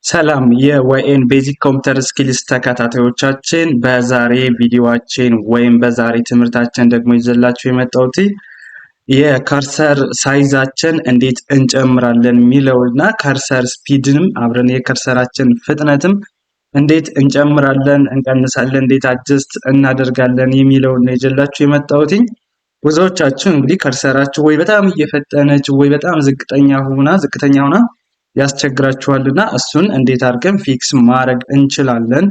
ሰላም የዋይኤን ቤዚክ ኮምፒውተር ስኪልስ ተከታታዮቻችን፣ በዛሬ ቪዲዮአችን ወይም በዛሬ ትምህርታችን ደግሞ ይዘላችሁ የመጣሁት የከርሰር ሳይዛችን እንዴት እንጨምራለን የሚለውና ከርሰር ስፒድንም አብረን የከርሰራችን ፍጥነትም እንዴት እንጨምራለን እንቀንሳለን እንዴት አጀስት እናደርጋለን የሚለውን ነው ይዘላችሁ የመጣሁት። ብዙዎቻችሁ እንግዲህ ከርሰራችሁ ወይ በጣም እየፈጠነች ወይ በጣም ዝቅተኛ ሆና ያስቸግራችኋልና እሱን እንዴት አድርገን ፊክስ ማድረግ እንችላለን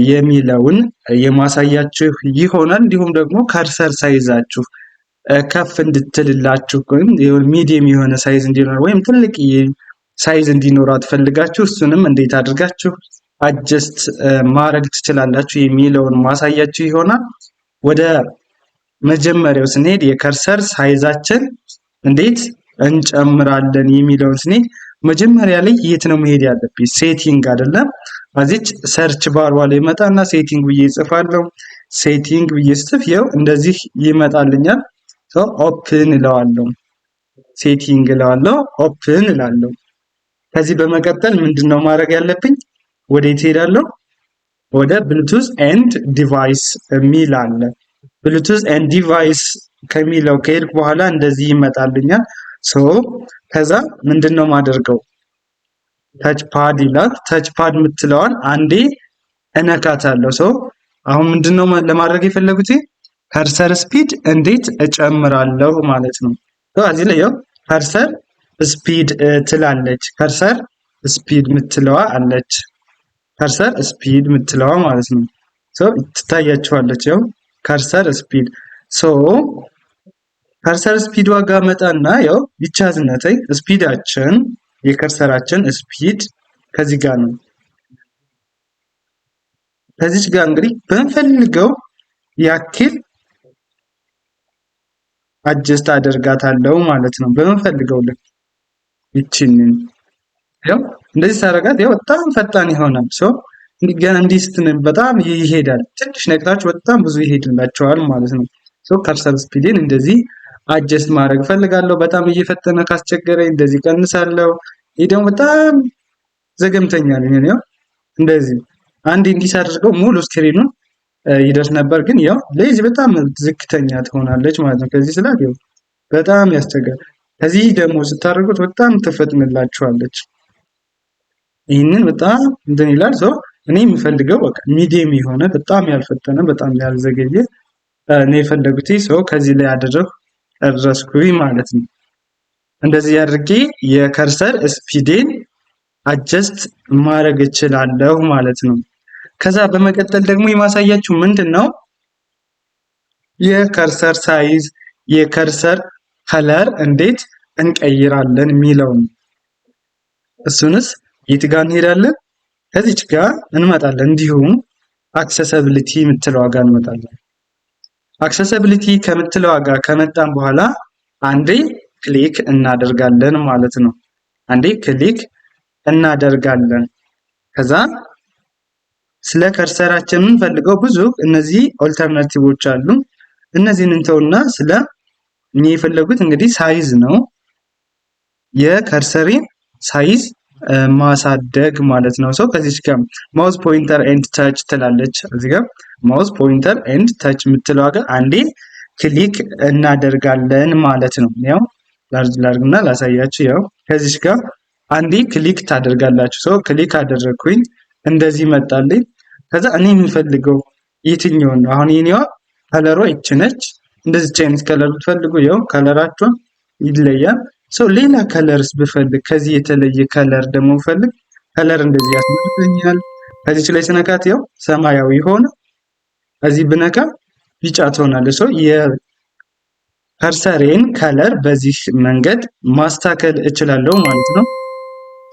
የሚለውን የማሳያችሁ ይሆናል። እንዲሁም ደግሞ ከርሰር ሳይዛችሁ ከፍ እንድትልላችሁ ወይም ሚዲየም የሆነ ሳይዝ እንዲኖር ወይም ትልቅ ሳይዝ እንዲኖራት ፈልጋችሁ እሱንም እንዴት አድርጋችሁ አጀስት ማድረግ ትችላላችሁ የሚለውን ማሳያችሁ ይሆናል። ወደ መጀመሪያው ስንሄድ የከርሰር ሳይዛችን እንዴት እንጨምራለን የሚለውን ስንሄድ መጀመሪያ ላይ የት ነው መሄድ ያለብኝ? ሴቲንግ አይደለም። እዚች ሰርች ባር ላይ መጣና ሴቲንግ ብዬ እጽፋለሁ። ሴቲንግ ብዬ ጽፍ ይኸው እንደዚህ ይመጣልኛል። ኦፕን እለዋለሁ። ሴቲንግ እለዋለሁ፣ ኦፕን እላለሁ። ከዚህ በመቀጠል ምንድነው ማድረግ ያለብኝ? ወዴት ሄዳለሁ? ወደ ብሉቱዝ ኤንድ ዲቫይስ የሚል አለ። ብሉቱዝ ኤንድ ዲቫይስ ከሚለው ከሄድኩ በኋላ እንደዚህ ይመጣልኛል። ከዛ ምንድነው ማደርገው? ታች ፓድ ይላል። ታች ፓድ የምትለዋን አንዴ እነካታለሁ። አሁን ምንድነው ለማድረግ የፈለጉት? ከርሰር ስፒድ እንዴት እጨምራለሁ ማለት ነው። እዚህ ላይ ያው ከርሰር ስፒድ ትላለች። ከርሰር ስፒድ የምትለዋ አለች። ከርሰር ስፒድ የምትለዋ ማለት ነው። ትታያችኋለች። ያው ከርሰር ስፒድ ከርሰር ስፒድ ዋጋ መጣና ያው ይቻዝነተይ ስፒዳችን የከርሰራችን ስፒድ ከዚህ ጋር ነው። ከዚች ጋር እንግዲህ በምፈልገው ያክል አጀስት አደርጋታለሁ ማለት ነው። በምፈልገው ልክ ይችንን ያው እንደዚህ ሳረጋት ያው በጣም ፈጣን ይሆናል። እንዲህ ስትነን በጣም ይሄዳል። ትንሽ ነቅታችሁ በጣም ብዙ ይሄድላችኋል ማለት ነው። ከርሰር ስፒድን እንደዚህ አጀስት ማድረግ ፈልጋለሁ። በጣም እየፈጠነ ካስቸገረኝ እንደዚህ ቀንሳለሁ። ይሄ ደግሞ በጣም ዘገምተኛ ነው። እንደዚህ አንዴ እንዲህ አድርገው ሙሉ ስክሪኑን ይደርስ ነበር፣ ግን ያው ለዚህ በጣም ዝቅተኛ ትሆናለች ማለት ነው። ከዚህ ስላት ያው በጣም ያስቸግራል። ከዚህ ደግሞ ስታደርጉት በጣም ትፈጥንላችኋለች። ይህንን በጣም እንትን ይላል። እኔ የምፈልገው በቃ ሚዲየም የሆነ በጣም ያልፈጠነ በጣም ያልዘገየ ነው የፈለጉት። ከዚህ ላይ አደረስኩኝ ማለት ነው። እንደዚህ አድርጌ የከርሰር ስፒድን አጀስት ማድረግ እችላለሁ ማለት ነው። ከዛ በመቀጠል ደግሞ የማሳያችሁ ምንድነው የከርሰር ሳይዝ የከርሰር ከለር እንዴት እንቀይራለን የሚለው ነው። እሱንስ የት ጋር እንሄዳለን? ከዚች ጋር እንመጣለን። እንዲሁም አክሰሲቢሊቲ የምትለው ጋር እንመጣለን። አክሰሲቢሊቲ ከምትለው ጋር ከመጣን በኋላ አንዴ ክሊክ እናደርጋለን ማለት ነው። አንዴ ክሊክ እናደርጋለን። ከዛ ስለ ከርሰራችን የምንፈልገው ብዙ እነዚህ ኦልተርናቲቮች አሉ። እነዚህን እንተውና ስለ እኔ የፈለጉት እንግዲህ ሳይዝ ነው። የከርሰሬን ሳይዝ ማሳደግ ማለት ነው። ከዚች ጋር ማውስ ፖይንተር ኤንድ ታች ትላለች። እዚህ ጋር ማውስ ፖይንተር ኤንድ ታች የምትለው ጋር አንዴ ክሊክ እናደርጋለን ማለት ነው። ያው ላርግና ላሳያችሁ። ያው ከዚች ጋር አንዴ ክሊክ ታደርጋላችሁ። ክሊክ አደረኩኝ፣ እንደዚህ መጣልኝ። ከዛ እኔ የምፈልገው የትኛው ነው? አሁን የኔዋ ከለሯ ይች ነች። እንደዚህ አይነት ከለር ብትፈልጉ ያው ከለራቸው ይለያል። ሌላ ከለርስ ብፈልግ ከዚህ የተለየ ከለር ደግሞ ብፈልግ ከለር እንደዚህ ያስመርጠኛል። ከዚች ላይ ስነካት ያው ሰማያዊ ሆነ፣ እዚህ ብነካ ቢጫ ትሆናለች። የከርሰሬን ከለር በዚህ መንገድ ማስተካከል እችላለሁ ማለት ነው።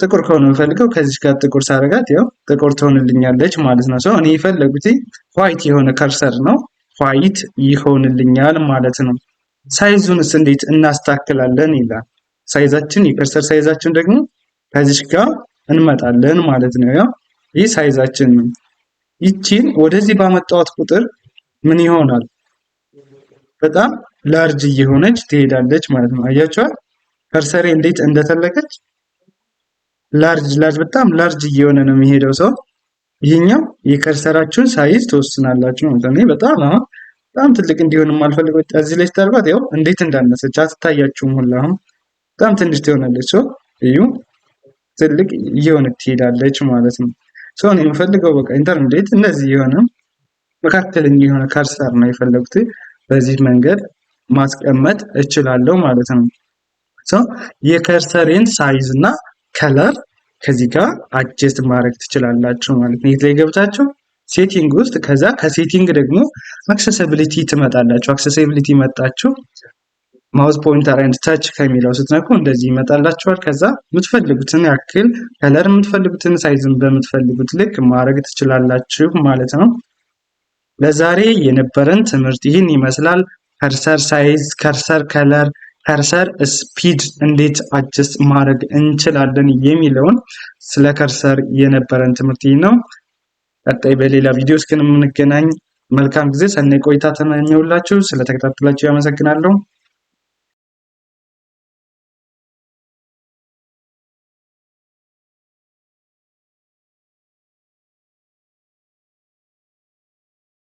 ጥቁር ከሆነ የምፈልገው ከዚች ጋር ጥቁር ሳረጋት ያው ጥቁር ትሆንልኛለች ማለት ነው። እኔ የፈለጉት ዋይት የሆነ ከርሰር ነው፣ ዋይት ይሆንልኛል ማለት ነው። ሳይዙንስ እንዴት እናስተካክላለን ይላል። ሳይዛችን የከርሰር ሳይዛችን ደግሞ ከዚች ጋር እንመጣለን ማለት ነው። ያው ይህ ሳይዛችን ነው። ይቺን ወደዚህ ባመጣሁት ቁጥር ምን ይሆናል? በጣም ላርጅ እየሆነች ትሄዳለች ማለት ነው። አያችኋል ከርሰሬ እንዴት እንደተለቀች። ላርጅ በጣም ላርጅ እየሆነ ነው የሚሄደው ሰው። ይሄኛው የከርሰራችሁን ሳይዝ ተወስናላችሁ ማለት ነው። በጣም ትልቅ እንዲሆን የማልፈልገው እዚህ ላይ ስታርባት ያው እንዴት እንዳነሰች አትታያችሁም ሁላ አሁን በጣም ትንሽ ትሆናለች። እዩ ትልቅ እየሆነች ትሄዳለች ማለት ነው። እኔ የምፈልገው በቃ ኢንተርሚዲየት እንደዚህ የሆነ መካከለኛ የሆነ ከርሰር ነው የፈለጉት። በዚህ መንገድ ማስቀመጥ እችላለሁ ማለት ነው። የከርሰሬን ሳይዝ እና ከለር ከዚህ ጋር አጀስት ማድረግ ትችላላችሁ ማለት ነው። የት ላይ ገብታችሁ ሴቲንግ ውስጥ ከዛ ከሴቲንግ ደግሞ አክሰሲቢሊቲ ትመጣላችሁ። አክሰሲቢሊቲ መጣችሁ ማውስ ፖይንተር ኤንድ ታች ከሚለው ስትነኩ እንደዚህ ይመጣላችኋል። ከዛ የምትፈልጉትን ያክል ከለር የምትፈልጉትን ሳይዝን በምትፈልጉት ልክ ማድረግ ትችላላችሁ ማለት ነው። ለዛሬ የነበረን ትምህርት ይህን ይመስላል። ከርሰር ሳይዝ፣ ከርሰር ከለር፣ ከርሰር ስፒድ እንዴት አጀስት ማድረግ እንችላለን የሚለውን ስለ ከርሰር የነበረን ትምህርት ይህ ነው። ቀጣይ በሌላ ቪዲዮ እስክንገናኝ መልካም ጊዜ፣ ሰናይ ቆይታ ተመኘሁላችሁ። ስለተከታተላችሁ ያመሰግናለሁ።